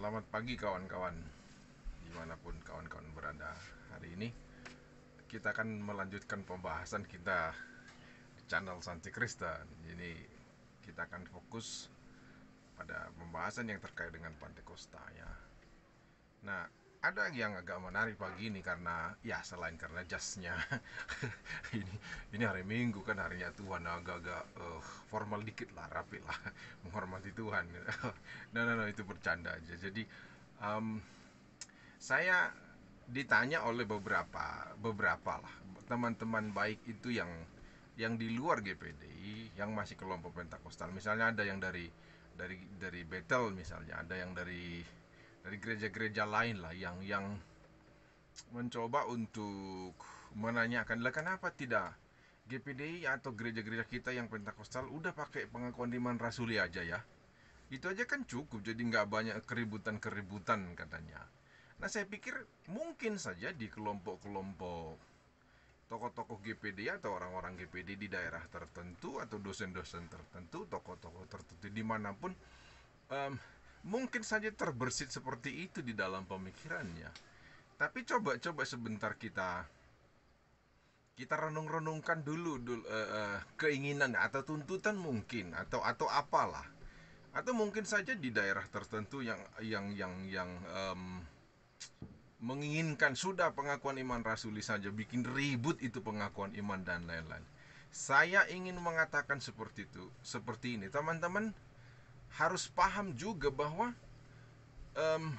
Selamat pagi kawan-kawan, dimanapun kawan-kawan berada. Hari ini kita akan melanjutkan pembahasan kita di channel Santi Kristen. Jadi kita akan fokus pada pembahasan yang terkait dengan Pantekosta ya. Nah, ada yang agak menarik pagi ini karena ya selain karena jasnya ini ini hari Minggu kan, harinya Tuhan, agak-agak formal dikit lah, rapi lah menghormati Tuhan. No, itu bercanda aja. Jadi um, saya ditanya oleh beberapa lah teman-teman baik itu yang di luar GPDI, yang masih kelompok Pentakosta. Misalnya ada yang dari Bethel, misalnya ada yang dari gereja-gereja lain lah yang mencoba untuk menanyakan, lah kenapa tidak GPDI atau gereja-gereja kita yang Pentakostal udah pakai pengakuan iman rasuli aja ya, itu aja kan cukup, jadi nggak banyak keributan-keributan katanya. Nah, saya pikir mungkin saja di kelompok-kelompok tokoh-tokoh GPD atau orang-orang GPD di daerah tertentu atau dosen-dosen tertentu, tokoh-tokoh tertentu dimanapun, um, mungkin saja terbersit seperti itu di dalam pemikirannya. Tapi coba sebentar kita kita renung-renungkan dulu, keinginan atau tuntutan mungkin, atau apalah, atau mungkin saja di daerah tertentu yang menginginkan sudah pengakuan iman rasuli saja, bikin ribut itu pengakuan iman dan lain-lain. Saya ingin mengatakan seperti ini, teman-teman harus paham juga bahwa um,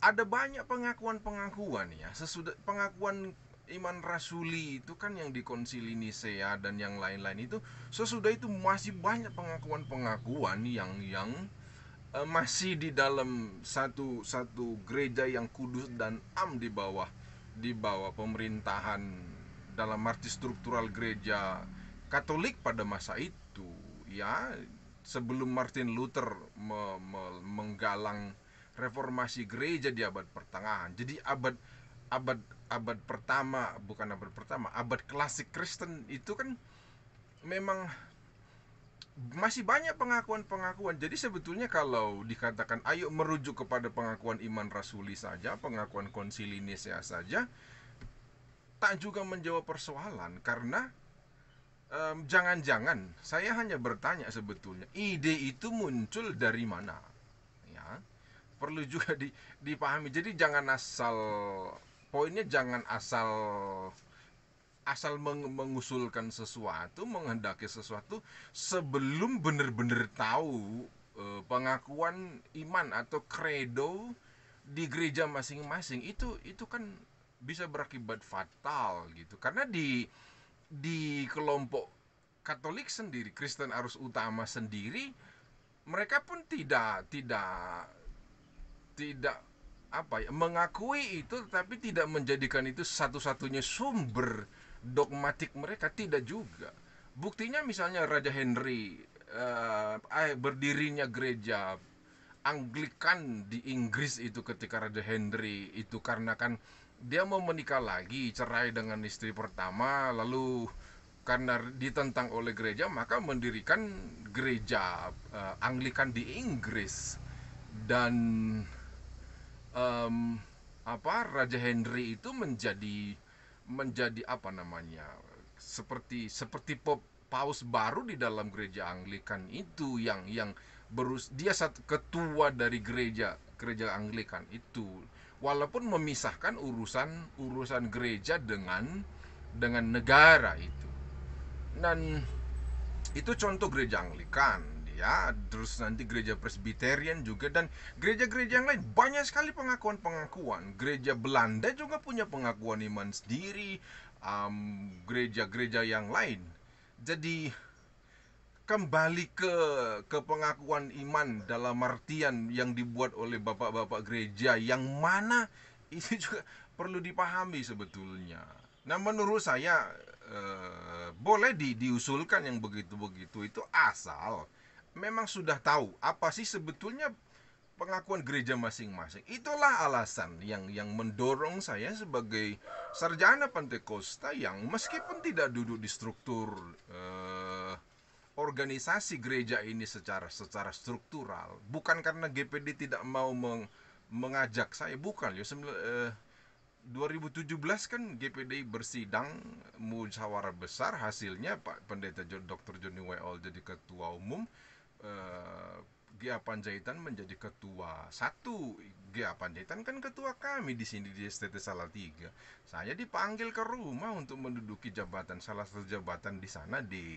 ada banyak pengakuan-pengakuan ya. Sesudah pengakuan iman rasuli itu kan yang di konsili Nisea dan yang lain-lain itu, sesudah itu masih banyak pengakuan-pengakuan yang masih di dalam satu gereja yang kudus dan di bawah pemerintahan, dalam arti struktural gereja Katolik pada masa itu ya, sebelum Martin Luther menggalang reformasi gereja di abad pertengahan. Jadi abad abad abad pertama, bukan abad pertama, abad klasik Kristen itu kan memang masih banyak pengakuan-pengakuan. Jadi sebetulnya kalau dikatakan ayo merujuk kepada pengakuan iman rasuli saja, pengakuan konsili Nisea saja, tak juga menjawab persoalan. Karena jangan-jangan saya hanya bertanya, sebetulnya ide itu muncul dari mana ya, perlu juga dipahami. Jadi jangan asal, poinnya jangan asal asal mengusulkan sesuatu, menghendaki sesuatu sebelum benar-benar tahu pengakuan iman atau credo di gereja masing-masing. Itu kan bisa berakibat fatal gitu. Karena di kelompok Katolik sendiri, Kristen Arus Utama sendiri, mereka pun tidak apa ya, mengakui itu, tapi tidak menjadikan itu satu-satunya sumber dogmatik mereka, tidak juga. Buktinya misalnya Raja Henry, berdirinya gereja Anglikan di Inggris itu, ketika Raja Henry itu, karena kan dia mau menikah lagi, cerai dengan istri pertama, lalu karena ditentang oleh gereja, maka mendirikan gereja Anglikan di Inggris. Dan um, Raja Henry itu menjadi apa namanya, seperti paus baru di dalam gereja Anglikan itu, yang dia satu ketua dari gereja Anglikan itu, walaupun memisahkan urusan gereja dengan negara itu. Dan itu contoh gereja Anglikan ya. Terus nanti gereja Presbyterian juga, dan gereja-gereja yang lain banyak sekali pengakuan-pengakuan. Gereja Belanda juga punya pengakuan iman sendiri, gereja-gereja yang lain. Jadi kembali ke pengakuan iman dalam artian yang dibuat oleh bapak-bapak gereja yang mana, itu juga perlu dipahami sebetulnya. Nah, menurut saya boleh diusulkan yang begitu-begitu itu, asal memang sudah tahu apa sih sebetulnya pengakuan gereja masing-masing. Itulah alasan yang mendorong saya sebagai sarjana Pantekosta yang meskipun tidak duduk di struktur organisasi gereja ini secara struktural, bukan karena GPD tidak mau mengajak saya, bukan ya. 2017 kan GPD bersidang musyawarah besar, hasilnya Pak Pendeta Dr. Johnny Weol jadi ketua umum, GA Panjaitan menjadi ketua satu. GA Panjaitan kan ketua kami di sini di STT Salatiga. Saya dipanggil ke rumah untuk menduduki jabatan, salah satu jabatan di sana, di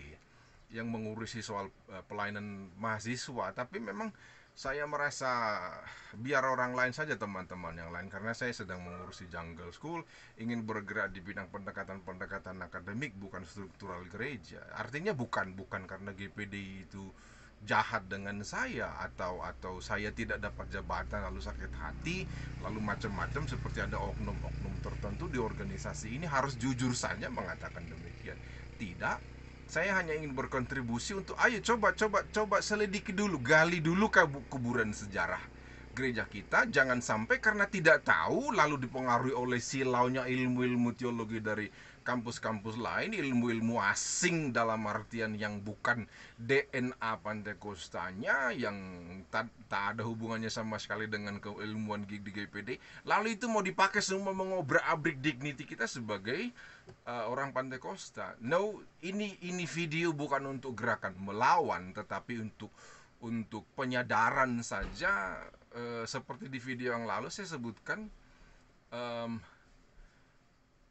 yang mengurusi soal pelayanan mahasiswa. Tapi memang saya merasa biar orang lain saja, teman-teman yang lain, karena saya sedang mengurusi Jungle School, ingin bergerak di bidang pendekatan akademik, bukan struktural gereja. Artinya bukan karena GPD itu jahat dengan saya, atau saya tidak dapat jabatan lalu sakit hati, lalu macam-macam, seperti ada oknum-oknum tertentu di organisasi ini harus jujur saja mengatakan demikian. Tidak, saya hanya ingin berkontribusi untuk ayo coba selidiki dulu, gali dulu kuburan sejarah gereja kita. Jangan sampai karena tidak tahu lalu dipengaruhi oleh silaunya ilmu-ilmu teologi dari kampus-kampus lain, ilmu-ilmu asing dalam artian yang bukan DNA Pantekostanya, yang tak ada hubungannya sama sekali dengan keilmuan di GPD. Lalu itu mau dipakai semua mengobrak-abrik dignity kita sebagai orang Pantekosta. No, ini video bukan untuk gerakan melawan, tetapi untuk penyadaran saja. Seperti di video yang lalu saya sebutkan,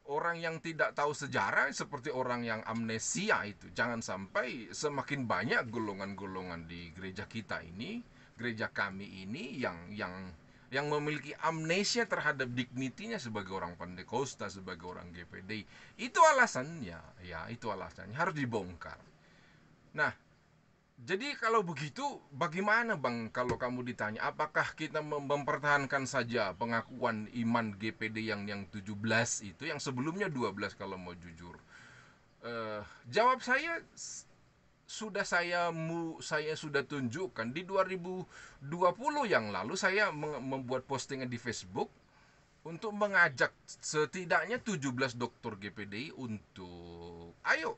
orang yang tidak tahu sejarah seperti orang yang amnesia itu. Jangan sampai semakin banyak golongan-golongan di gereja kita ini, gereja kami ini, yang memiliki amnesia terhadap dignitinya sebagai orang Pantekosta, sebagai orang GPD. Itu alasannya, ya, itu alasannya harus dibongkar. Nah, jadi kalau begitu bagaimana Bang, kalau kamu ditanya apakah kita mempertahankan saja pengakuan iman GPD yang 17 itu, yang sebelumnya 12 kalau mau jujur. Jawab saya saya sudah tunjukkan di 2020 yang lalu. Saya membuat postingan di Facebook untuk mengajak setidaknya 17 dokter GPD untuk ayo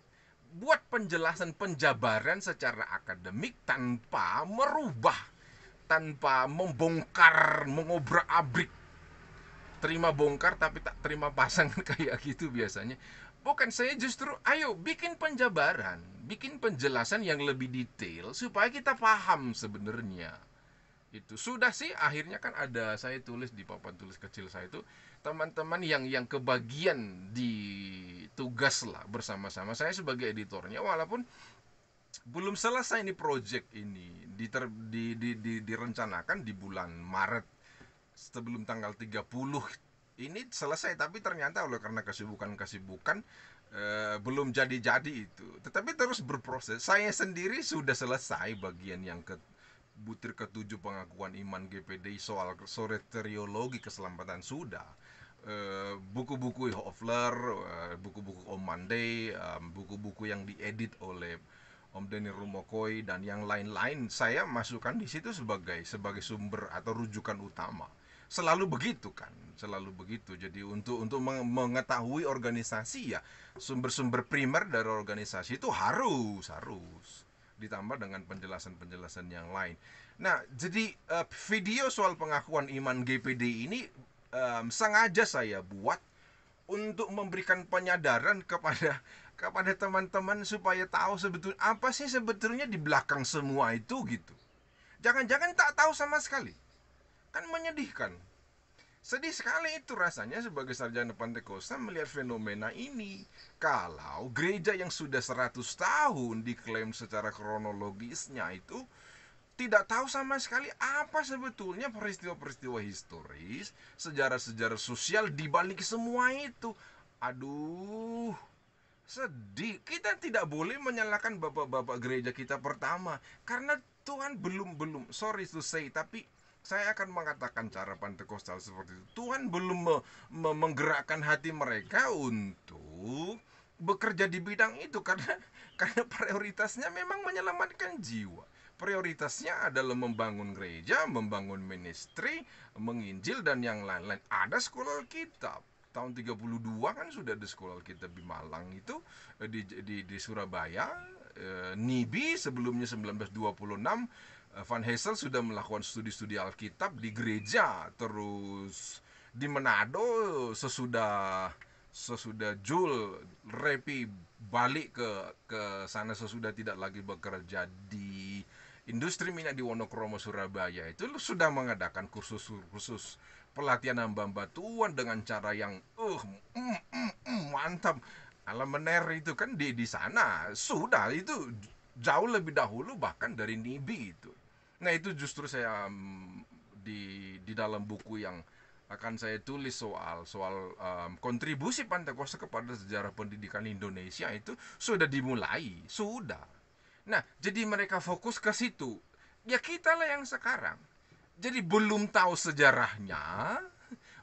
buat penjelasan penjabaran secara akademik tanpa merubah, tanpa membongkar, mengobrak-abrik. Terima bongkar tapi tak terima pasang kayak gitu biasanya. Bukan, saya justru ayo bikin penjabaran, bikin penjelasan yang lebih detail supaya kita paham sebenarnya. Itu sudah sih, akhirnya kan ada, saya tulis di papan tulis kecil saya itu, teman-teman yang kebagian di tugas lah bersama-sama saya sebagai editornya, walaupun belum selesai ini project ini, direncanakan di bulan Maret sebelum tanggal 30 ini selesai, tapi ternyata oleh karena kesibukan belum jadi itu, tetapi terus berproses. Saya sendiri sudah selesai bagian yang butir ketujuh pengakuan iman GPD soal soteriologi keselamatan sudah. Buku-buku Hofler, buku-buku Om Monday, buku-buku yang diedit oleh Om Denny Rumokoi dan yang lain-lain, saya masukkan di situ sebagai sumber atau rujukan utama. Selalu begitu kan, selalu begitu. Jadi untuk mengetahui organisasi, ya sumber-sumber primer dari organisasi itu harus ditambah dengan penjelasan-penjelasan yang lain. Nah, jadi video soal pengakuan iman GPD ini sengaja saya buat untuk memberikan penyadaran kepada teman-teman supaya tahu apa sih sebetulnya di belakang semua itu gitu. Jangan-jangan tak tahu sama sekali. Kan menyedihkan. Sedih sekali itu rasanya sebagai sarjana Pantekosta melihat fenomena ini. Kalau gereja yang sudah 100 tahun diklaim secara kronologisnya itu tidak tahu sama sekali apa sebetulnya peristiwa-peristiwa historis, sejarah-sejarah sosial di balik semua itu. Aduh, sedih. Kita tidak boleh menyalahkan bapak-bapak gereja kita pertama, karena Tuhan belum sorry to say, tapi saya akan mengatakan cara Pantekostal seperti itu. Tuhan belum menggerakkan hati mereka untuk bekerja di bidang itu, karena prioritasnya memang menyelamatkan jiwa. Prioritasnya adalah membangun gereja, membangun ministry, menginjil dan yang lain-lain. Ada sekolah Alkitab. Tahun 32 kan sudah ada sekolah Alkitab di Malang itu, di Surabaya, NIBI sebelumnya 1926, Van Hessel sudah melakukan studi-studi Alkitab di gereja. Terus di Manado sesudah Jul Repi balik ke sana, sesudah tidak lagi bekerja di industri minyak di Wonokromo Surabaya, itu sudah mengadakan kursus pelatihan hamba Tuhan dengan cara yang mantap. Alam mener itu kan di sana sudah itu jauh lebih dahulu bahkan dari NIBI itu. Nah, itu justru saya di dalam buku yang akan saya tulis soal kontribusi Pantekosta kepada sejarah pendidikan Indonesia itu sudah dimulai, sudah. Nah, jadi mereka fokus ke situ. Ya kita lah yang sekarang. Jadi belum tahu sejarahnya,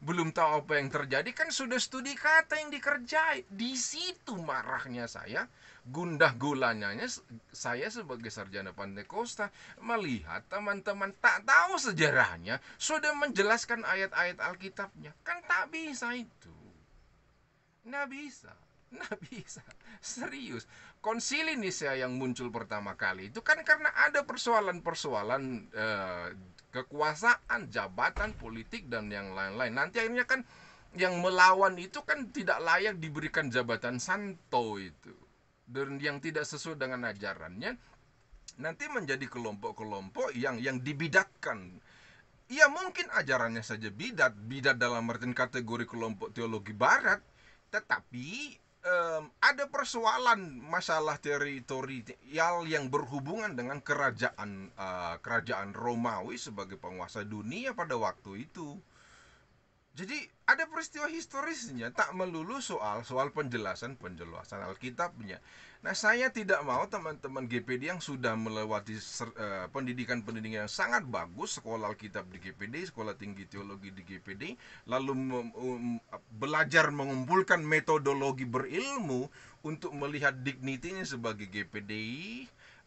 belum tahu apa yang terjadi, kan sudah studi kata yang dikerjai. Di situ marahnya saya, gundah gulananya saya sebagai sarjana Pantekosta melihat teman-teman tak tahu sejarahnya sudah menjelaskan ayat-ayat Alkitabnya. Kan tak bisa itu. Nggak bisa. Nggak bisa. Serius. Konsili Nisea yang muncul pertama kali itu kan karena ada persoalan-persoalan kekuasaan, jabatan, politik, dan yang lain-lain. Nanti akhirnya kan yang melawan itu kan tidak layak diberikan jabatan santo itu. Dan yang tidak sesuai dengan ajarannya nanti menjadi kelompok-kelompok yang dibidatkan. Ya mungkin ajarannya saja bidat dalam artian kategori kelompok teologi barat, tetapi ada persoalan masalah teritorial yang berhubungan dengan kerajaan Romawi sebagai penguasa dunia pada waktu itu. Jadi ada peristiwa historisnya, tak melulu soal penjelasan Alkitabnya. Nah, saya tidak mau teman-teman GPD yang sudah melewati pendidikan yang sangat bagus, sekolah Alkitab di GPD, sekolah tinggi teologi di GPD, lalu belajar mengumpulkan metodologi berilmu untuk melihat dignitinya sebagai GPD,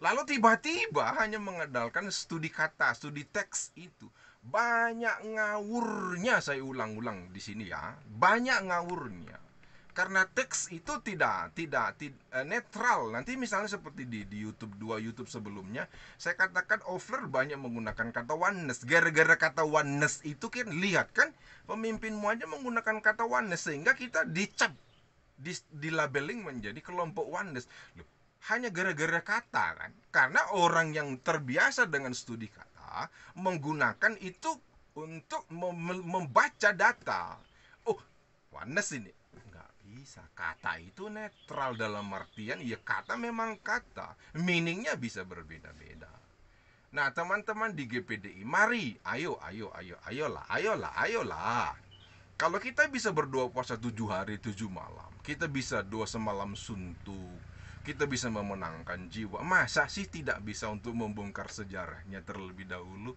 lalu tiba-tiba hanya mengandalkan studi kata, studi teks itu. Banyak ngawurnya, saya ulang-ulang di sini ya. Banyak ngawurnya. Karena teks itu tidak netral. Nanti misalnya seperti di YouTube, 2 YouTube sebelumnya, saya katakan Ofler banyak menggunakan kata oneness. Gara-gara kata oneness itu kan, lihat kan, pemimpinmu aja menggunakan kata oneness, sehingga kita dicap, di labeling menjadi kelompok oneness. Loh, hanya gara-gara kata kan. Karena orang yang terbiasa dengan studi kata menggunakan itu untuk membaca data. Oh, oneness ini nggak bisa. Kata itu netral dalam artian ya kata memang kata, meaningnya bisa berbeda-beda. Nah, teman-teman di GPDI, mari, ayolah. Kalau kita bisa berdoa puasa 7 hari 7 malam, kita bisa doa semalam suntuk, kita bisa memenangkan jiwa. Masa sih tidak bisa untuk membongkar sejarahnya terlebih dahulu?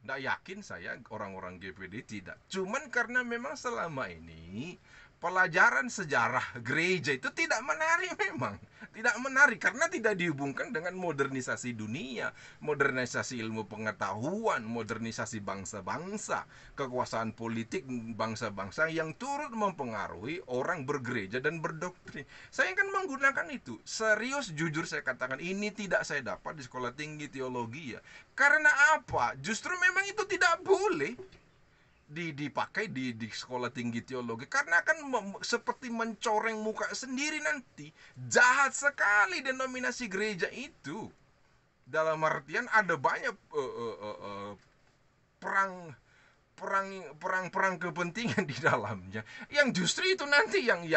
Nggak yakin saya orang-orang GPD tidak. Cuman karena memang selama ini pelajaran sejarah gereja itu tidak menarik memang. Tidak menarik karena tidak dihubungkan dengan modernisasi dunia, modernisasi ilmu pengetahuan, modernisasi bangsa-bangsa, kekuasaan politik bangsa-bangsa yang turut mempengaruhi orang bergereja dan berdoktrin. Saya kan menggunakan itu. Serius, jujur saya katakan, ini tidak saya dapat di sekolah tinggi teologi ya. Karena apa? Justru memang itu tidak boleh dipakai di sekolah tinggi teologi, karena akan seperti mencoreng muka sendiri nanti. Jahat sekali denominasi gereja itu. Dalam artian ada banyak perang kepentingan di dalamnya, yang justru itu nanti yang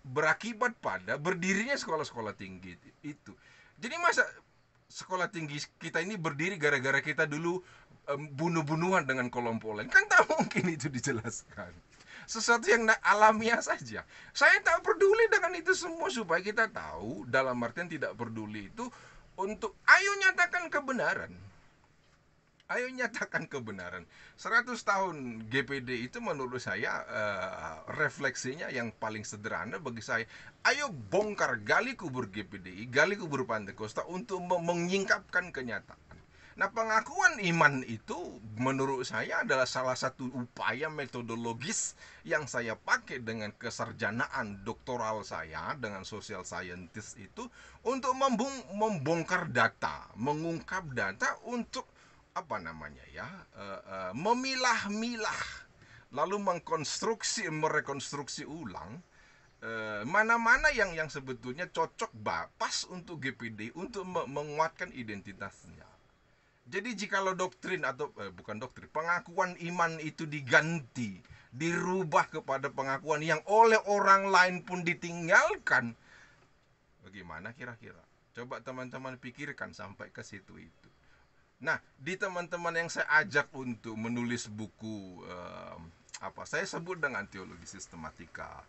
berakibat pada berdirinya sekolah-sekolah tinggi itu. Jadi masa sekolah tinggi kita ini berdiri gara-gara kita dulu bunuh-bunuhan dengan kelompok lain? Kan tak mungkin itu dijelaskan. Sesuatu yang alamiah saja. Saya tak peduli dengan itu semua, supaya kita tahu, dalam artian tidak peduli itu untuk ayo nyatakan kebenaran. Ayo nyatakan kebenaran. 100 tahun GPD itu menurut saya refleksinya yang paling sederhana bagi saya. Ayo bongkar, gali kubur GPDI, gali kubur Pantekosta untuk menyingkapkan kenyataan. Nah, pengakuan iman itu menurut saya adalah salah satu upaya metodologis yang saya pakai dengan kesarjanaan doktoral saya dengan social scientist itu untuk membongkar data, mengungkap data untuk apa namanya ya, memilah-milah lalu merekonstruksi ulang mana-mana yang sebetulnya cocok pas untuk GPD untuk menguatkan identitasnya. Jadi jikalau doktrin atau bukan doktrin, pengakuan iman itu diganti, dirubah kepada pengakuan yang oleh orang lain pun ditinggalkan, bagaimana kira-kira? Coba teman-teman pikirkan sampai ke situ itu. Nah, di teman-teman yang saya ajak untuk menulis buku apa saya sebut dengan teologi sistematika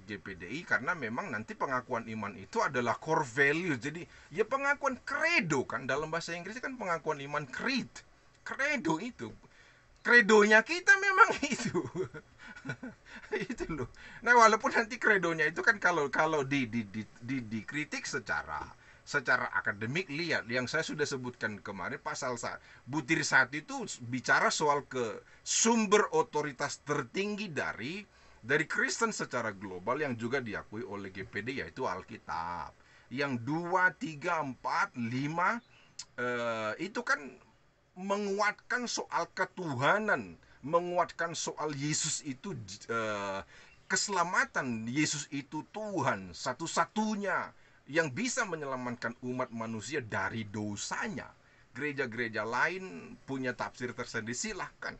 GPDI, karena memang nanti pengakuan iman itu adalah core value. Jadi ya pengakuan credo kan, dalam bahasa Inggris kan pengakuan iman creed. Credo itu kredonya kita memang itu. Itu loh. Nah, walaupun nanti kredonya itu kan kalau kalau dikritik secara akademik, lihat yang saya sudah sebutkan kemarin pasal butir 1 itu bicara soal ke sumber otoritas tertinggi dari Kristen secara global yang juga diakui oleh GPD, yaitu Alkitab. Yang 2, 3, 4, 5 itu kan menguatkan soal ketuhanan, menguatkan soal Yesus itu keselamatan, Yesus itu Tuhan satu-satunya yang bisa menyelamatkan umat manusia dari dosanya. Gereja-gereja lain punya tafsir tersendiri, silahkan.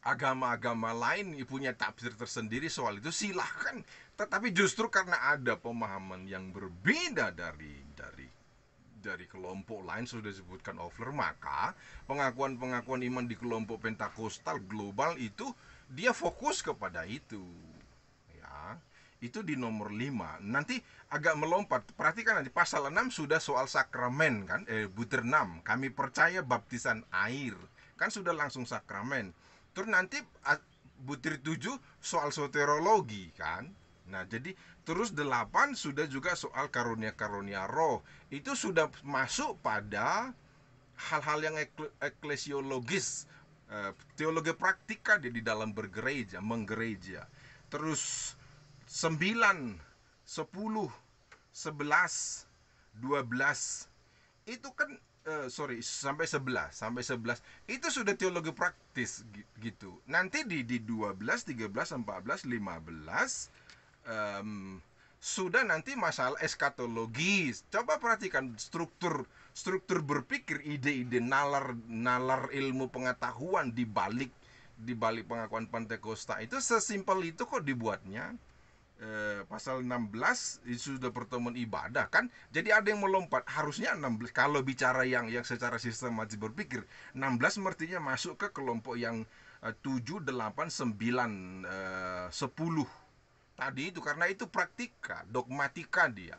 Agama-agama lain punya tafsir tersendiri soal itu, silahkan. Tetapi justru karena ada pemahaman yang berbeda dari kelompok lain sudah disebutkan Ofler, maka pengakuan-pengakuan iman di kelompok Pentakosta global itu dia fokus kepada itu. Ya, itu di nomor 5. Nanti agak melompat. Perhatikan nanti pasal 6 sudah soal sakramen kan, butir 6. Kami percaya baptisan air. Kan sudah langsung sakramen. Terus nanti butir 7 soal soteriologi kan. Nah, jadi terus 8 sudah juga soal karunia-karunia roh. Itu sudah masuk pada hal-hal yang eklesiologis, teologi praktika di dalam bergereja, menggereja. Terus 9, 10, 11, 12 itu kan sampai 11 itu sudah teologi praktis gitu. Nanti di 12, 13, 14, 15 sudah nanti masalah eskatologis. Coba perhatikan struktur berpikir, ide-ide nalar ilmu pengetahuan di balik pengakuan Pentakosta itu sesimpel itu kok dibuatnya. Pasal 16 itu sudah pertemuan ibadah kan. Jadi ada yang melompat, harusnya 16 kalau bicara yang secara sistematis berpikir, 16 mestinya masuk ke kelompok yang 7, 8, 9, 10 tadi itu, karena itu praktika, dogmatika dia.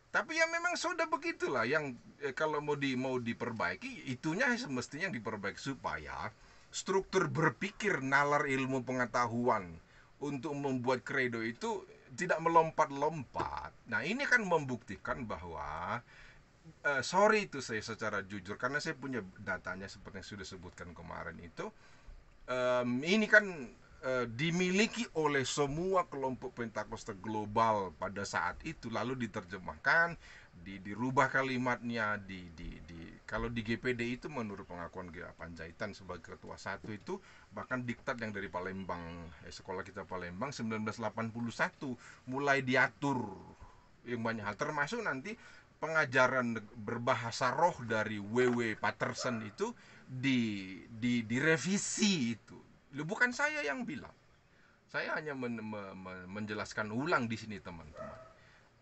Tapi ya memang sudah begitulah yang kalau mau diperbaiki, itunya semestinya yang diperbaiki supaya struktur berpikir nalar ilmu pengetahuan untuk membuat kredo itu tidak melompat-lompat. Nah, ini kan membuktikan bahwa sorry itu saya secara jujur karena saya punya datanya seperti yang sudah sebutkan kemarin itu, ini kan dimiliki oleh semua kelompok Pentakosta global pada saat itu, lalu diterjemahkan, dirubah kalimatnya, kalau di GPD itu menurut pengakuan G.A. Panjaitan sebagai ketua satu itu, bahkan diktat yang dari Palembang, sekolah kita Palembang 1981 mulai diatur yang banyak hal, termasuk nanti pengajaran berbahasa roh dari W.W. Patterson itu direvisi itu. Bukan saya yang bilang, saya hanya menjelaskan ulang di sini teman-teman.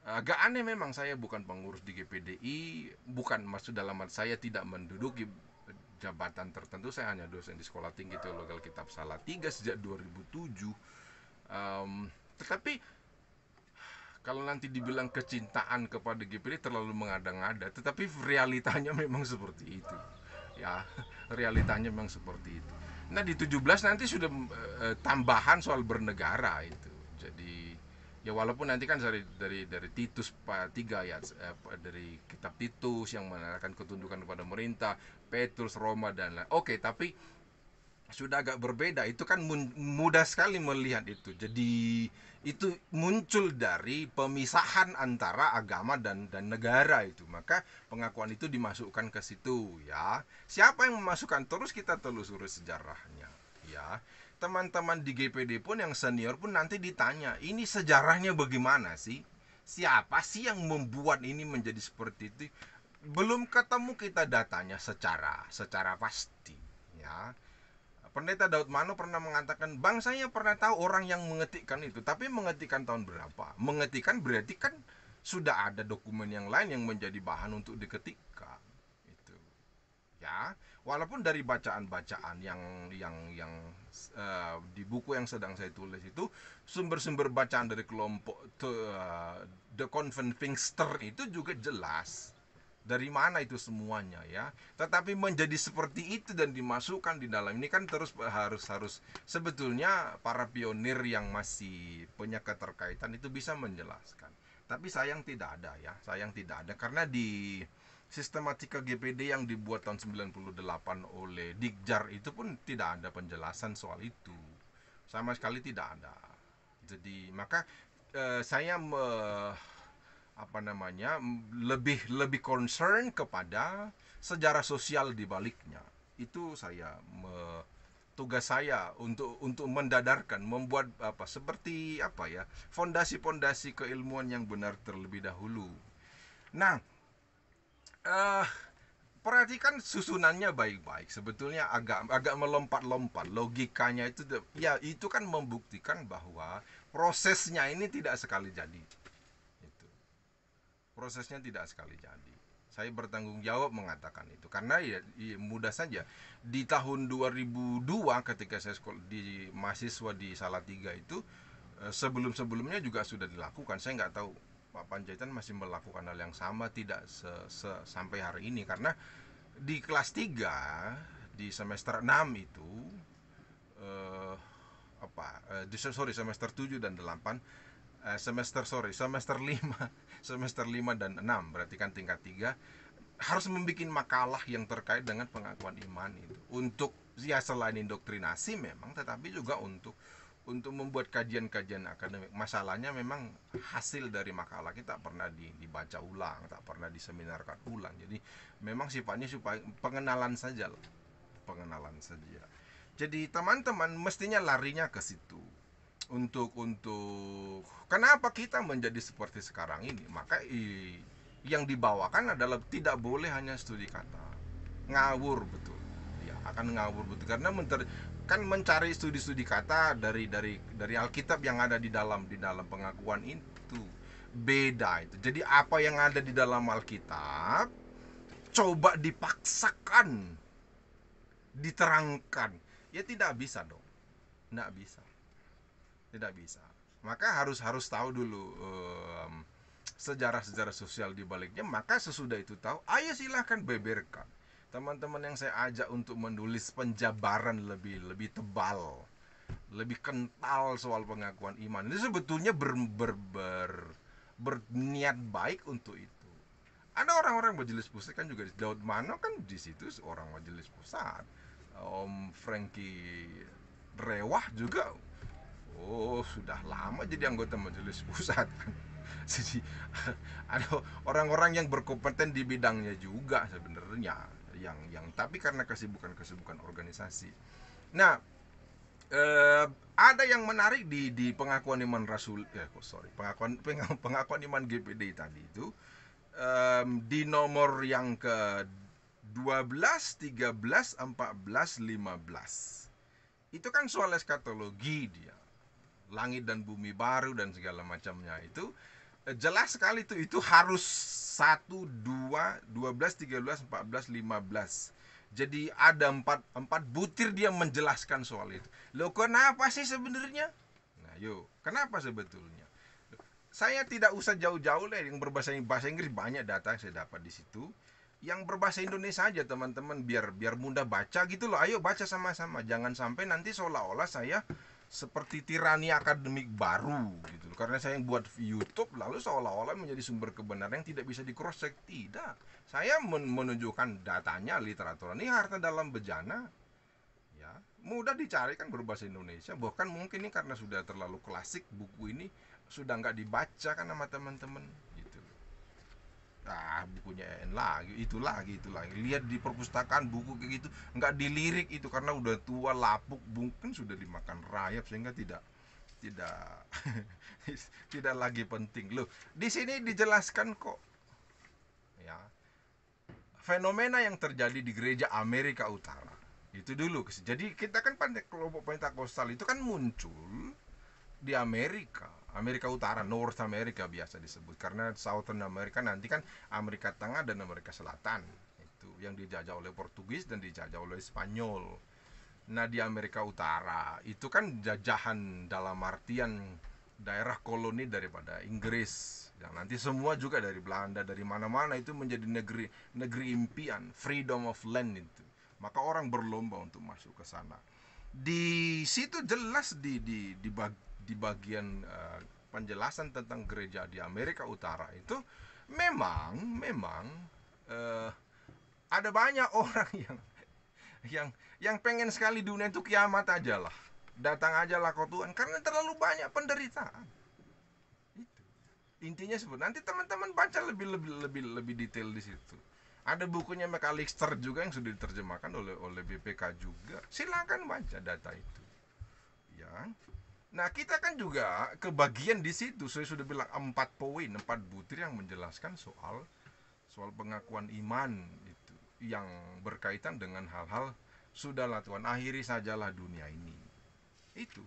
Agak aneh memang, saya bukan pengurus di GPDI, bukan maksud dalam arti saya tidak menduduki jabatan tertentu, saya hanya dosen di Sekolah Tinggi Teologi Alkitab Salatiga sejak 2007. Tetapi kalau nanti dibilang kecintaan kepada GPD terlalu mengada-ngada, tetapi realitanya memang seperti itu. Ya, realitanya memang seperti itu. Nah, di 17 nanti sudah tambahan soal bernegara itu. Jadi Ya walaupun nanti kan dari Titus 3 ya, dari kitab Titus yang menerangkan ketundukan kepada pemerintah, Petrus, Roma dan lain. Oke, tapi sudah agak berbeda. Itu kan mudah sekali melihat itu. Jadi itu muncul dari pemisahan antara agama dan negara itu. Maka pengakuan itu dimasukkan ke situ ya. Siapa yang memasukkan, terus kita telusuri sejarahnya ya. Teman-teman di GPD pun yang senior pun nanti ditanya, ini sejarahnya bagaimana sih? Siapa sih yang membuat ini menjadi seperti itu? Belum ketemu kita datanya secara pasti ya. Pendeta Daud Mano pernah mengatakan, bang saya pernah tahu orang yang mengetikkan itu, tapi mengetikkan tahun berapa? Mengetikkan berarti kan sudah ada dokumen yang lain yang menjadi bahan untuk diketikkan. Itu ya, walaupun dari bacaan-bacaan di buku yang sedang saya tulis itu, sumber-sumber bacaan dari kelompok The Convent Pfingster itu juga jelas dari mana itu semuanya ya. Tetapi menjadi seperti itu dan dimasukkan di dalam ini kan terus harus sebetulnya para pionir yang masih punya keterkaitan itu bisa menjelaskan. Tapi sayang tidak ada ya, sayang tidak ada karena di sistematika GPD yang dibuat tahun 98 oleh Dikjar itu pun tidak ada penjelasan soal itu. Sama sekali tidak ada. Jadi maka saya apa namanya, lebih lebih concern kepada sejarah sosial di baliknya. Itu tugas saya untuk mendadarkan, membuat apa seperti apa ya, fondasi-fondasi keilmuan yang benar terlebih dahulu. Nah, eh perhatikan susunannya baik-baik. Sebetulnya agak agak melompat-lompat. Logikanya itu ya itu kan membuktikan bahwa prosesnya ini tidak sekali jadi. Itu. Prosesnya tidak sekali jadi. Saya bertanggung jawab mengatakan itu karena ya mudah saja di tahun 2002 ketika saya sekolah di mahasiswa di Salatiga itu, sebelum-sebelumnya juga sudah dilakukan. Saya nggak tahu Pak Panjaitan masih melakukan hal yang sama tidak sampai hari ini karena di kelas 3 di semester 6 itu eh, semester 7 dan 8, semester 5 semester 5 dan 6 berarti kan tingkat 3 harus membuat makalah yang terkait dengan pengakuan iman itu untuk ya selain indoktrinasi memang, tetapi juga untuk membuat kajian-kajian akademik. Masalahnya memang hasil dari makalah kita tak pernah dibaca ulang, tak pernah diseminarkan ulang. Jadi memang sifatnya supaya pengenalan saja, pengenalan saja. Jadi teman-teman mestinya larinya ke situ untuk kenapa kita menjadi seperti sekarang ini. Maka yang dibawakan adalah tidak boleh hanya studi kata, ngawur betul ya, akan ngawur betul karena kan mencari studi-studi kata dari Alkitab yang ada di dalam pengakuan itu beda itu. Jadi apa yang ada di dalam Alkitab coba dipaksakan diterangkan, ya tidak bisa dong, tidak bisa, tidak bisa. Maka harus tahu dulu sejarah-sejarah sosial di baliknya. Maka sesudah itu tahu, ayo silahkan beberkan. Teman-teman yang saya ajak untuk menulis penjabaran lebih tebal, lebih kental soal pengakuan iman, ini sebetulnya berniat baik untuk itu. Ada orang-orang majelis pusat kan juga, Daud Mano kan di situ orang majelis pusat, Om Frankie Rewah juga sudah lama jadi anggota majelis pusat kan. Jadi ada orang-orang yang berkompeten di bidangnya juga sebenarnya, yang tapi karena kesibukan organisasi. Nah, ada yang menarik di pengakuan iman Rasul, pengakuan iman GPD tadi itu, di nomor yang ke 12, 13, 14, 15. Itu kan soal eskatologi dia. Langit dan bumi baru dan segala macamnya itu jelas sekali itu harus 1, 2, 12, 13, 14, 15. Jadi ada empat butir dia menjelaskan soal itu. Loh kenapa sih sebenarnya? Nah yuk, kenapa sebetulnya? Saya tidak usah jauh-jauh lah, yang bahasa Inggris banyak data yang saya dapat di situ. Yang berbahasa Indonesia aja teman-teman, biar mudah baca gitu loh. Ayo baca sama-sama. Jangan sampai nanti seolah-olah saya seperti tirani akademik baru gitu loh. Karena saya yang buat YouTube lalu seolah-olah menjadi sumber kebenaran yang tidak bisa di cross check. Tidak. Saya menunjukkan datanya, literatur ini harta dalam bejana. Ya, mudah dicari kan berbahasa Indonesia. Bahkan mungkin ini karena sudah terlalu klasik, buku ini sudah nggak dibaca kan sama teman-teman gitu. Bukunya lagi, itu lagi, itu lagi. Lihat di perpustakaan buku kayak gitu, nggak dilirik itu karena udah tua, lapuk, mungkin sudah dimakan rayap sehingga tidak tidak lagi penting. Loh, di sini dijelaskan kok ya fenomena yang terjadi di gereja Amerika Utara. Itu dulu. Jadi kita kan kelompok Pentakosta itu kan muncul di Amerika Utara, North America biasa disebut, karena Southern America nanti kan Amerika Tengah dan Amerika Selatan itu yang dijajah oleh Portugis dan dijajah oleh Spanyol. Nah di Amerika Utara itu kan jajahan dalam artian daerah koloni daripada Inggris, yang nanti semua juga dari Belanda, dari mana-mana itu menjadi negeri impian, freedom of land itu. Maka orang berlomba untuk masuk ke sana. Di situ jelas di bagian penjelasan tentang gereja di Amerika Utara itu memang uh, ada banyak orang yang pengen sekali dunia itu kiamat aja lah, datang aja lah kau Tuhan, karena terlalu banyak penderitaan. Itu intinya sebut. Nanti teman-teman baca lebih detail di situ. Ada bukunya McAllister juga yang sudah diterjemahkan oleh BPK juga. Silakan baca data itu. Ya. Nah, kita kan juga kebagian di situ. Saya sudah bilang 4 poin, 4 butir yang menjelaskan soal pengakuan iman itu yang berkaitan dengan hal-hal sudahlah Tuhan, akhiri sajalah dunia ini. Itu.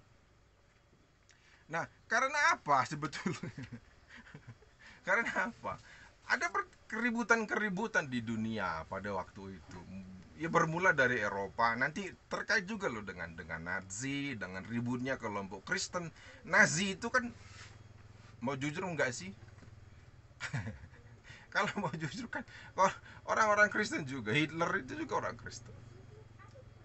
Nah, karena apa sebetulnya? Karena apa? Ada keributan-keributan di dunia pada waktu itu. Ya bermula dari Eropa, nanti terkait juga loh dengan Nazi, dengan ributnya kelompok Kristen. Nazi itu kan, mau jujur enggak sih? Kalau mau jujur kan orang-orang Kristen juga, Hitler itu juga orang Kristen.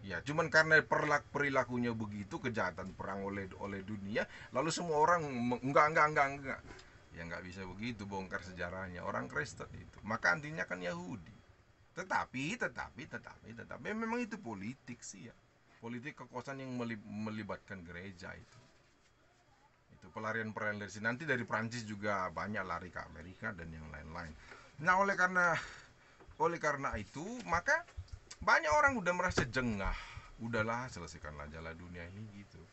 Ya, cuman karena perilakunya begitu, kejahatan perang oleh dunia, lalu semua orang enggak. Ya nggak bisa begitu, bongkar sejarahnya. Orang Kristen itu, maka antinya kan Yahudi. Tetapi memang itu politik sih ya. Politik kekuasaan yang melibatkan gereja itu. Itu pelarian dari sini. Nanti dari Prancis juga banyak lari ke Amerika dan yang lain-lain. Nah, oleh karena itu, maka banyak orang udah merasa jengah. Udahlah, selesaikanlah jalan dunia ini gitu.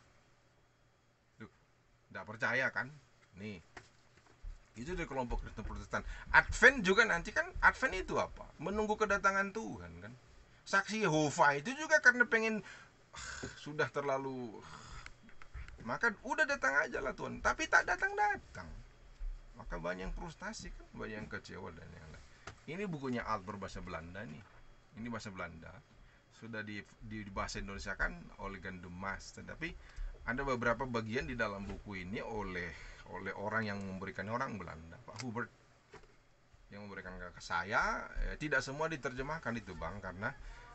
Tuh, nggak percaya kan? Nih, itu dari kelompok Kristen Protestan. Advent juga nanti kan, Advent itu apa? Menunggu kedatangan Tuhan kan. Saksi Yehova itu juga karena pengen sudah terlalu, maka udah datang aja lah Tuhan, tapi tak datang. Maka banyak yang frustasi kan, banyak yang kecewa dan yang lain. Ini bukunya Alt berbahasa Belanda nih. Ini bahasa Belanda. Sudah di bahasa Indonesia kan oleh Gandemas, tetapi ada beberapa bagian di dalam buku ini oleh orang yang memberikannya, orang Belanda, Pak Hubert yang memberikan ke saya. Tidak semua diterjemahkan itu Bang, karena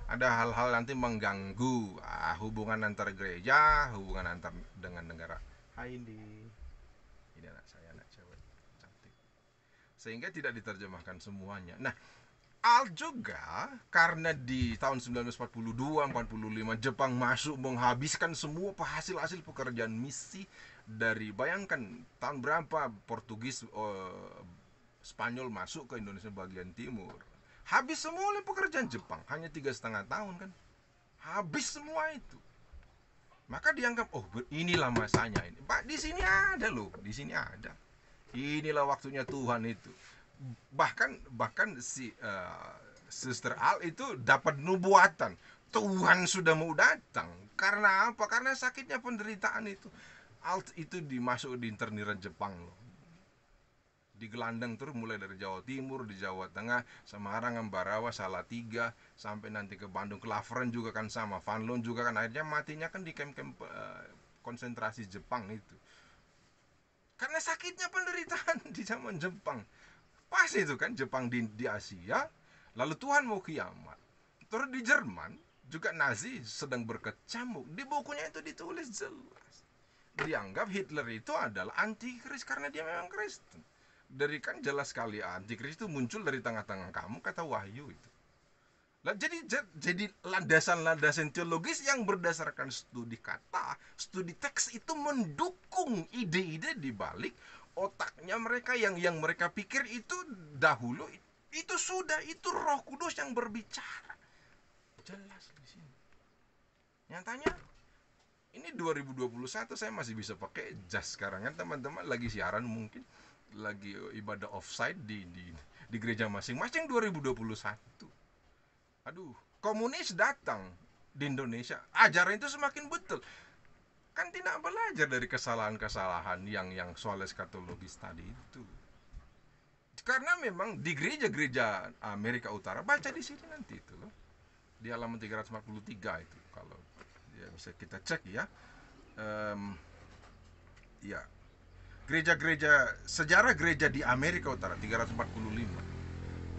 ada hal-hal nanti mengganggu hubungan antar gereja, hubungan antar dengan negara. Hai ini anak saya, anak cewek cantik, sehingga tidak diterjemahkan semuanya. Nah, juga karena di tahun 1942-45 Jepang masuk menghabiskan semua hasil pekerjaan misi dari, bayangkan tahun berapa Portugis Spanyol masuk ke Indonesia bagian timur, habis semua oleh pekerjaan Jepang, hanya 3,5 tahun kan, habis semua itu. Maka dianggap, oh inilah masanya ini. Pak, di sini ada loh, di sini ada. Inilah waktunya Tuhan itu. Bahkan si Sister Al itu dapat nubuatan Tuhan sudah mau datang. Karena apa? Karena sakitnya, penderitaan itu. Alt itu dimasuk di interniran Jepang loh. Digelandang terus mulai dari Jawa Timur, di Jawa Tengah, Semarang, Ambarawa, Salatiga, sampai nanti ke Bandung, Klaveren juga kan sama, Van Loon juga kan akhirnya matinya kan di camp-camp konsentrasi Jepang itu. Karena sakitnya, penderitaan di zaman Jepang. Pas itu kan Jepang di Asia, lalu Tuhan mau kiamat. Terus di Jerman juga Nazi sedang berkecamuk. Di bukunya itu ditulis jelas. dianggap Hitler itu adalah antikris karena dia memang Kristen. Dari kan jelas sekali antikris itu muncul dari tengah-tengah kamu, kata Wahyu itu. Lah, jadi landasan-landasan teologis yang berdasarkan studi kata, studi teks itu mendukung ide-ide di balik otaknya mereka yang mereka pikir itu dahulu itu sudah itu Roh Kudus yang berbicara. Jelas di sini. Nyatanya ini 2021 saya masih bisa pakai jas sekarang kan, teman-teman lagi siaran mungkin lagi ibadah offside di gereja masing-masing 2021. Aduh, komunis datang di Indonesia, ajaran itu semakin betul. Kan tidak belajar dari kesalahan-kesalahan yang soal eskatologis tadi itu. Karena memang di gereja-gereja Amerika Utara, baca di sini nanti itu loh. Di halaman 343 itu kalau ya bisa kita cek ya. Ya. Gereja-gereja sejarah gereja di Amerika Utara 345.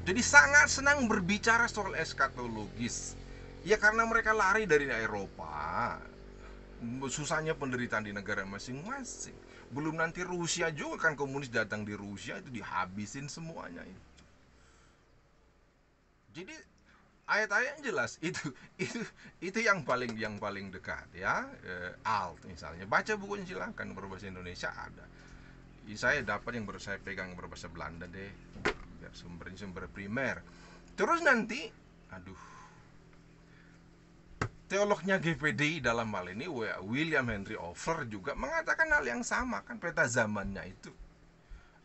Jadi sangat senang berbicara soal eskatologis. Ya karena mereka lari dari Eropa. Susahnya penderitaan di negara masing-masing. Belum nanti Rusia juga kan, komunis datang di Rusia itu dihabisin semuanya itu. Jadi ayat-ayat jelas itu yang paling dekat ya. Alt misalnya, baca bukunya silahkan berbahasa Indonesia ada. Saya dapat yang saya pegang berbahasa Belanda deh, biar sumber primer. Terus nanti teolognya GPDI dalam hal ini William Henry Offer juga mengatakan hal yang sama kan, peta zamannya itu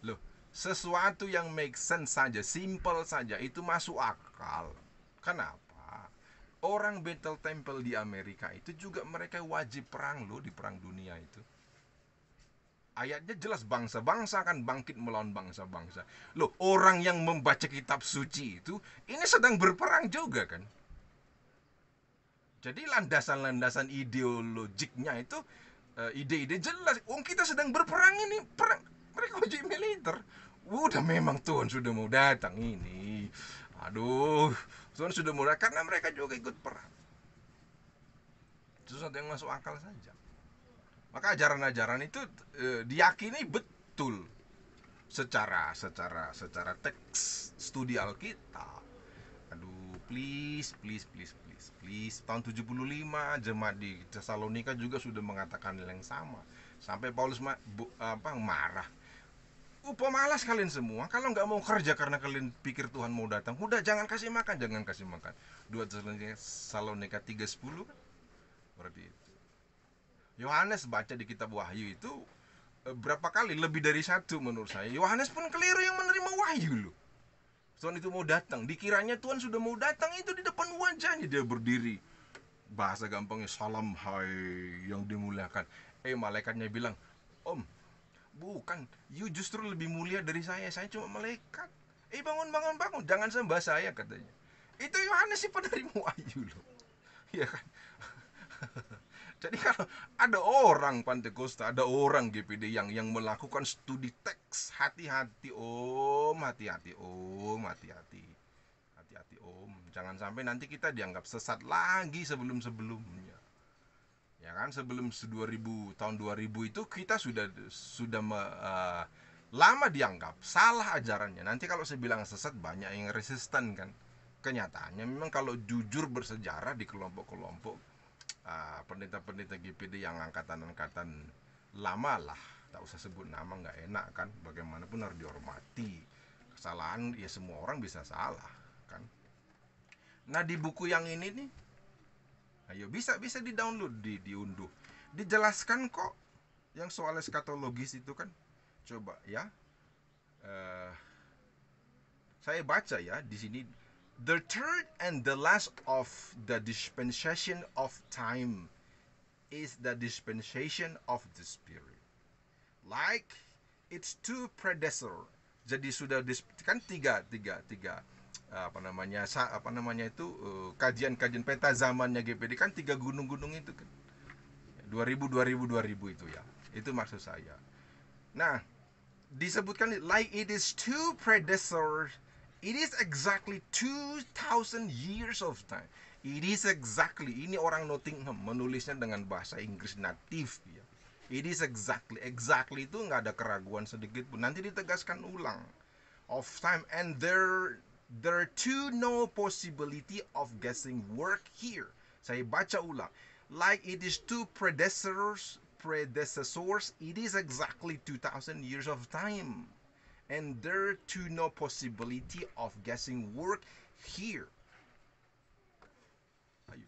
loh, sesuatu yang make sense saja, simple saja itu masuk akal. Kenapa? Orang Battle Temple di Amerika itu juga mereka wajib perang loh, di perang dunia itu. Ayatnya jelas, bangsa-bangsa akan bangkit melawan bangsa-bangsa. Loh, orang yang membaca kitab suci itu ini sedang berperang juga kan. Jadi landasan-landasan ideologiknya itu ide-ide jelas. Kita sedang berperang ini, perang mereka uji militer. Udah memang Tuhan sudah mau datang ini. Aduh, Tuhan sudah mau datang karena mereka juga ikut perang. Itu sesuatu yang masuk akal saja. Maka ajaran-ajaran itu diyakini betul secara teks studi Alkitab. Aduh, please tahun 75 jemaat di Tesalonika juga sudah mengatakan hal yang sama. Sampai Paulus marah. Pemalas kalian semua, kalau nggak mau kerja karena kalian pikir Tuhan mau datang, udah jangan kasih makan. 2 Tesalonika 3:10 kan berarti itu. Yohanes baca di kitab Wahyu itu berapa kali, lebih dari satu menurut saya. Yohanes pun keliru yang menerima wahyu loh. Tuhan itu mau datang, dikiranya Tuhan sudah mau datang, itu di depan wajahnya dia berdiri. Bahasa gampangnya, salam hai yang dimuliakan. Malaikatnya bilang, Om, bukan, you justru lebih mulia dari saya cuma malaikat. Bangun, jangan sembah saya, katanya. Itu Yohanes sih penerima wahyu loh. Iya kan? Jadi kalau ada orang Pantekosta, ada orang GPD yang melakukan studi teks, hati-hati om, hati-hati om, jangan sampai nanti kita dianggap sesat lagi sebelumnya. Ya kan, sebelum tahun 2000 itu kita sudah lama dianggap salah ajarannya. Nanti kalau saya bilang sesat, banyak yang resisten kan. Kenyataannya memang kalau jujur bersejarah di kelompok-kelompok pendeta-pendeta GPD yang angkatan-angkatan lama lah, tak usah sebut nama, nggak enak kan, bagaimanapun harus dihormati. Kesalahan ya semua orang bisa salah kan. Nah di buku yang ini nih, ayo bisa di download, diunduh, dijelaskan kok yang soal eskatologis itu kan. Coba ya, saya baca ya di sini. The third and the last of the dispensation of time is the dispensation of the Spirit, like its two predecessor. Jadi sudah kan tiga kajian peta zamannya GPD kan, 3 gunung-gunung itu kan, 2000 itu ya, itu maksud saya. Nah disebutkan like it is two predecessors. It is exactly 2000 years of time. It is exactly, ini orang Nottingham menulisnya dengan bahasa Inggris natif ya. It is exactly itu nggak ada keraguan sedikit pun. Nanti ditegaskan ulang. Of time, and there too no possibility of guessing work here. Saya baca ulang. Like it is two predecessors, it is exactly 2000 years of time. And there too no possibility of guessing work here. Ayo.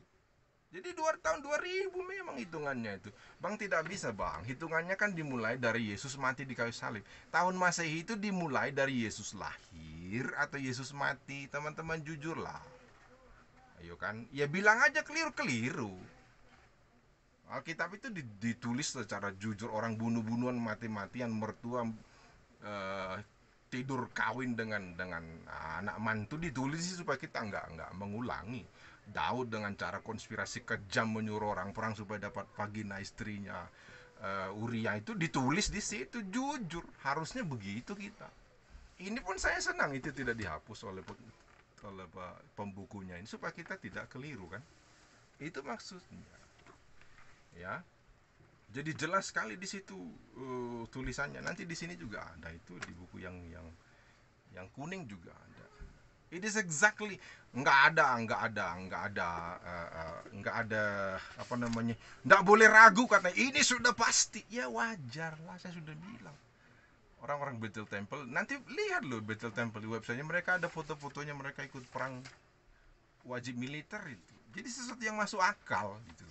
Jadi tahun 2000 memang hitungannya itu. Bang tidak bisa bang, hitungannya kan dimulai dari Yesus mati di kayu salib. Tahun Masehi itu dimulai dari Yesus lahir atau Yesus mati. Teman-teman jujur lah. Ayo kan, ya bilang aja keliru-keliru. Alkitab itu ditulis secara jujur, orang bunuh-bunuhan, mati-matian, mertua eh, tidur kawin dengan anak mantu ditulis supaya kita nggak mengulangi. Daud dengan cara konspirasi kejam menyuruh orang perang supaya dapat vagina istrinya. Uria itu ditulis di situ jujur, harusnya begitu kita. Ini pun saya senang itu tidak dihapus oleh pembukunya ini supaya kita tidak keliru kan. Itu maksudnya. Ya. Jadi jelas sekali di situ tulisannya. Nanti di sini juga ada itu di buku yang kuning juga ada. It is exactly nggak ada apa namanya, nggak boleh ragu katanya ini sudah pasti. Ya wajar lah, saya sudah bilang. Orang-orang Bethel Temple nanti lihat loh, Bethel Temple di websitenya mereka ada foto-fotonya mereka ikut perang wajib militer itu. Jadi sesuatu yang masuk akal gitu.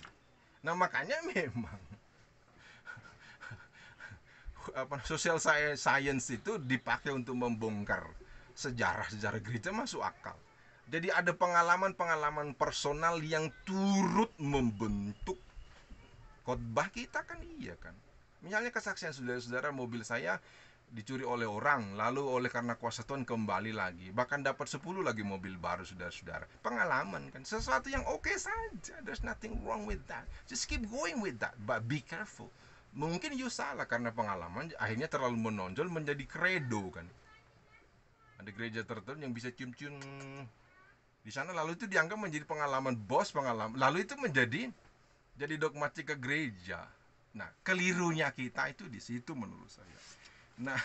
Nah makanya memang social science itu dipakai untuk membongkar sejarah gereja masuk akal. Jadi ada pengalaman personal yang turut membentuk khotbah kita kan, iya kan. Misalnya kesaksian saudara-saudara, mobil saya dicuri oleh orang, lalu oleh karena kuasa Tuhan kembali lagi, bahkan dapat 10 lagi mobil baru, saudara-saudara. Pengalaman kan, sesuatu yang oke saja, there's nothing wrong with that, just keep going with that, but be careful. Mungkin you salah karena pengalaman akhirnya terlalu menonjol menjadi kredo kan. Ada gereja tertentu yang bisa cium-cium di sana, lalu itu dianggap menjadi pengalaman lalu itu jadi dogmatik ke gereja. Nah, kelirunya kita itu di situ menurut saya. Nah,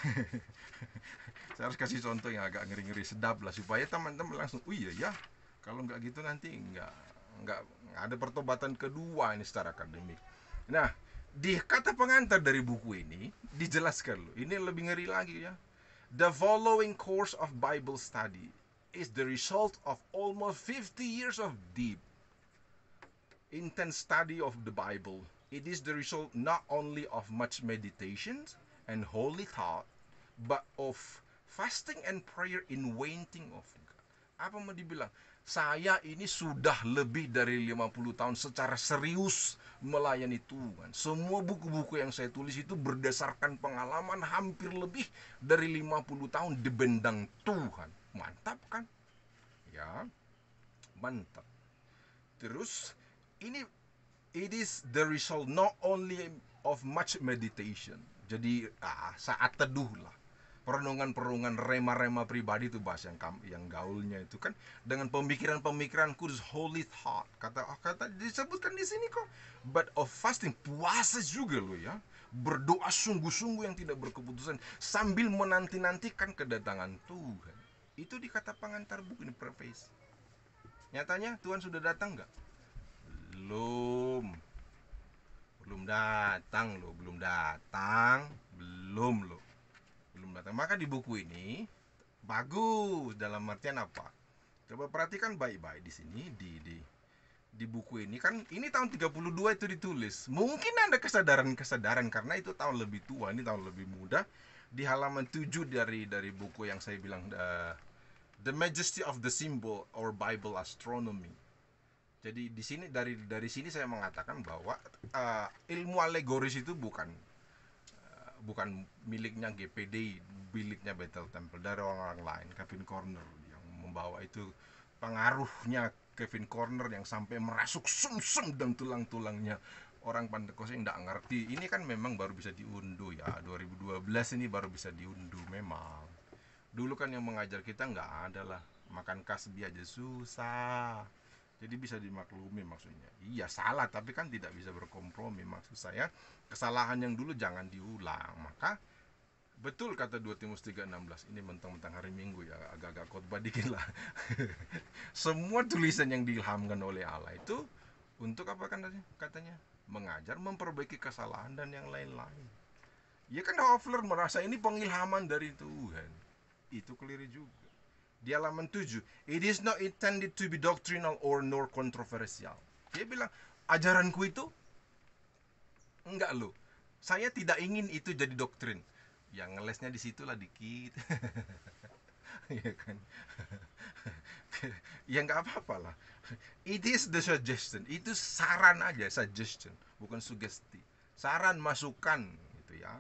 saya harus kasih contoh yang agak ngeri-ngeri sedap lah supaya teman-teman langsung, oh iya ya, kalau nggak gitu nanti nggak ada pertobatan kedua ini secara akademik. Nah, di kata pengantar dari buku ini dijelaskan loh, ini lebih ngeri lagi ya. The following course of Bible study is the result of almost 50 years of deep, intense study of the Bible. It is the result not only of much meditation and holy thought, but of fasting and prayer in waiting of God. Apa mau dibilang? Saya ini sudah lebih dari 50 tahun secara serius melayani Tuhan. Semua buku-buku yang saya tulis itu berdasarkan pengalaman hampir lebih dari 50 tahun di bendang Tuhan. Mantap kan? Ya, mantap. Terus ini, it is the result not only of much meditation. Jadi saat teduh lah, perenungan rema-rema pribadi itu bahasa yang gaulnya itu kan, dengan pemikiran kudus, holy thought, kata disebutkan di sini kok. But of fasting, puasa juga loh ya, berdoa sungguh-sungguh yang tidak berkeputusan sambil menanti-nantikan kedatangan Tuhan. Itu dikata pengantar buku ini, preface. Nyatanya Tuhan sudah datang nggak? Belum datang loh, belum datang. Maka di buku ini bagus dalam artian apa? Coba perhatikan baik-baik di sini, di buku ini kan, ini tahun 32 itu ditulis. Mungkin ada kesadaran karena itu tahun lebih tua, ini tahun lebih muda. Di halaman 7 dari buku yang saya bilang, The Majesty of the Symbol or Bible Astronomy. Jadi di sini dari sini saya mengatakan bahwa ilmu alegoris itu bukan miliknya GPD, miliknya Bethel Temple, dari orang-orang lain. Kevin Corner yang membawa itu, pengaruhnya Kevin Corner yang sampai merasuk sumsum dan tulang-tulangnya orang Pentekoste yang tidak ngerti. Ini kan memang baru bisa diunduh ya, 2012 ini baru bisa diunduh memang. Dulu kan yang mengajar kita nggak ada lah, makan kasbi aja susah. Jadi bisa dimaklumi maksudnya. Iya salah, tapi kan tidak bisa berkompromi. Maksud saya kesalahan yang dulu jangan diulang. Maka betul kata 2 Timotius 3:16, ini mentang-mentang hari Minggu ya, agak-agak khotbah dikit lah. Semua tulisan yang diilhamkan oleh Allah itu untuk apa kan katanya? Mengajar, memperbaiki kesalahan dan yang lain-lain. Ya kan Hoffler merasa ini pengilhaman dari Tuhan. Itu keliru juga. Di halaman 7, it is not intended to be doctrinal or nor controversial. Dia bilang, ajaranku itu enggak loh. Saya tidak ingin itu jadi doktrin. Yang ngelesnya di situlah dikit. Ya kan. Ya nggak apa-apa lah. It is the suggestion. Itu saran aja, suggestion, bukan sugesti. Saran, masukan gitu ya.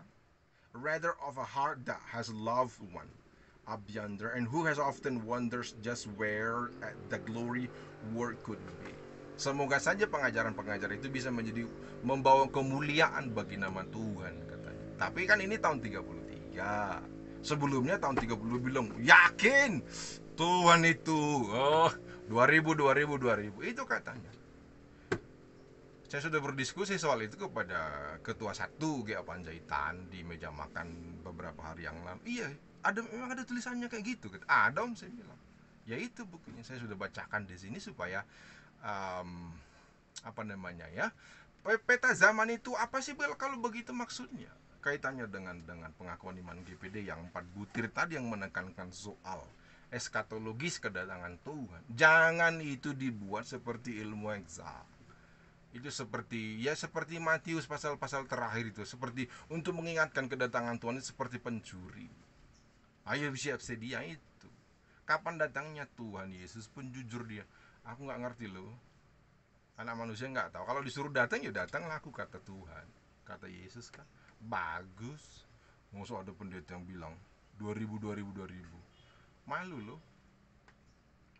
Rather of a heart that has loved one up yonder and who has often wonders just where the glory word could be. Semoga saja pengajaran-pengajaran itu bisa menjadi membawa kemuliaan bagi nama Tuhan katanya. Tapi kan ini tahun 33. Sebelumnya tahun 30 bilang yakin Tuhan itu 2000 itu katanya. Saya sudah berdiskusi soal itu kepada ketua 1 GA Panjaitan di meja makan beberapa hari yang lalu. Iya, memang ada tulisannya kayak gitu. Ada om, saya bilang. Ya itu bukunya saya sudah bacakan di sini supaya apa namanya ya, peta zaman itu apa sih Bel kalau begitu maksudnya? Kaitannya dengan pengakuan iman GPD yang 4 butir tadi yang menekankan soal eskatologis kedatangan Tuhan. Jangan itu dibuat seperti ilmu eksak. Itu seperti Matius pasal-pasal terakhir itu, seperti untuk mengingatkan kedatangan Tuhan itu seperti pencuri. Ayo siap sedia itu. Kapan datangnya Tuhan Yesus pun jujur dia, aku nggak ngerti loh. Anak manusia nggak tahu. Kalau disuruh datang ya datanglah aku, kata Tuhan. Kata Yesus kan bagus. Masa ada pendeta yang bilang 2000. Malu loh.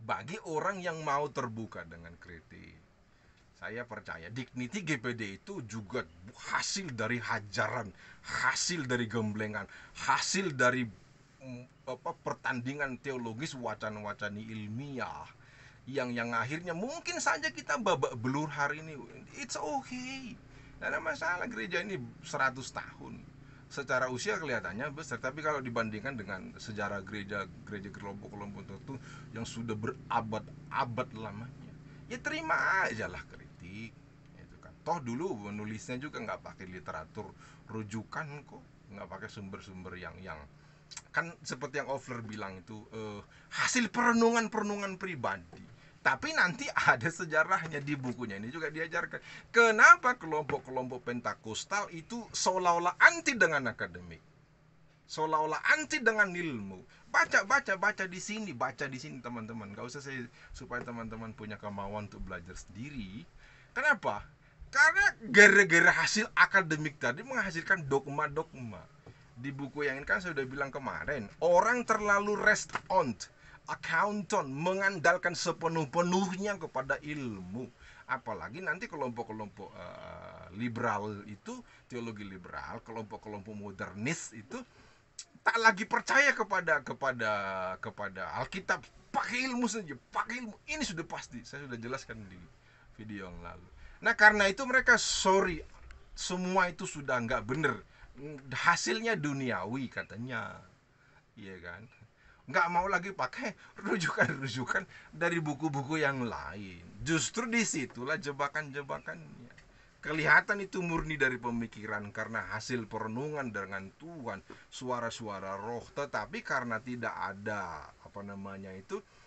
Bagi orang yang mau terbuka dengan kritik, saya percaya Dignity GPD itu juga hasil dari hajaran, hasil dari gemblengan, hasil dari pertandingan teologis, wacana-wacana ilmiah yang akhirnya mungkin saja kita babak belur hari ini. It's okay. Tidak ada masalah, gereja ini 100 tahun. Secara usia kelihatannya besar, tapi kalau dibandingkan dengan sejarah gereja kelompok-kelompok tertentu yang sudah berabad-abad lamanya, ya terima aja lah kritik itu kan. Toh dulu menulisnya juga nggak pakai literatur rujukan kok, nggak pakai sumber-sumber yang kan seperti yang Offler bilang itu hasil perenungan pribadi. Tapi nanti ada sejarahnya di bukunya ini juga diajarkan. Kenapa kelompok-kelompok Pentakustal itu seolah-olah anti dengan akademik, seolah-olah anti dengan ilmu. Baca di sini teman-teman. Gak usah saya, supaya teman-teman punya kemauan untuk belajar sendiri. Kenapa? Karena gara-gara hasil akademik tadi menghasilkan dogma-dogma. Di buku yang ini kan saya sudah bilang kemarin, orang terlalu rest on, accountant, mengandalkan sepenuh-penuhnya kepada ilmu. Apalagi nanti kelompok-kelompok liberal itu, teologi liberal, kelompok-kelompok modernis itu tak lagi percaya kepada Alkitab, pakai ilmu saja, pakai ilmu. Ini sudah pasti, saya sudah jelaskan di video yang lalu. Nah karena itu mereka sorry, semua itu sudah nggak bener, hasilnya duniawi katanya, iya kan, nggak mau lagi pakai rujukan dari buku-buku yang lain. Justru disitulah jebakan-jebakannya. Kelihatan itu murni dari pemikiran karena hasil perenungan dengan Tuhan, suara-suara roh. Tetapi karena tidak ada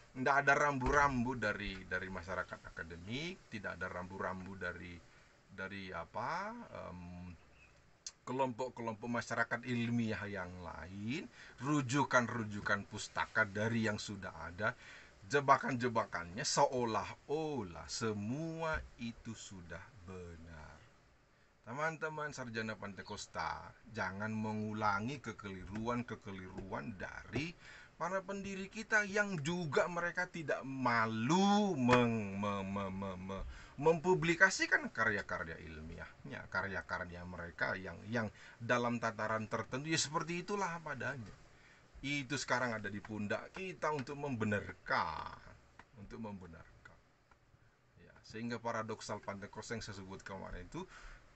tidak ada rambu-rambu dari masyarakat akademik, tidak ada rambu-rambu dari kelompok-kelompok masyarakat ilmiah yang lain, rujukan-rujukan pustaka dari yang sudah ada, jebakan-jebakannya seolah-olah semua itu sudah benar. Teman-teman sarjana Pantekosta, jangan mengulangi kekeliruan dari para pendiri kita yang juga mereka tidak malu mempublikasikan karya-karya ilmiahnya, karya-karya mereka yang dalam tataran tertentu ya seperti itulah padanya. Itu sekarang ada di pundak kita untuk membenarkan. sehingga paradoksal Pentekoste yang saya sebut kemarin itu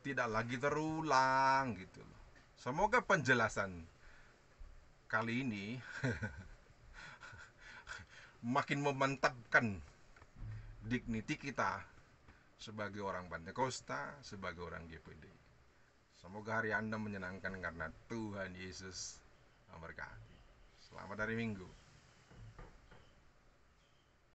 tidak lagi terulang gitu loh. Semoga penjelasan kali ini makin memantapkan dignity kita sebagai orang Pentakosta, sebagai orang GPD. Semoga hari Anda menyenangkan karena Tuhan Yesus memberkati. Selamat hari Minggu.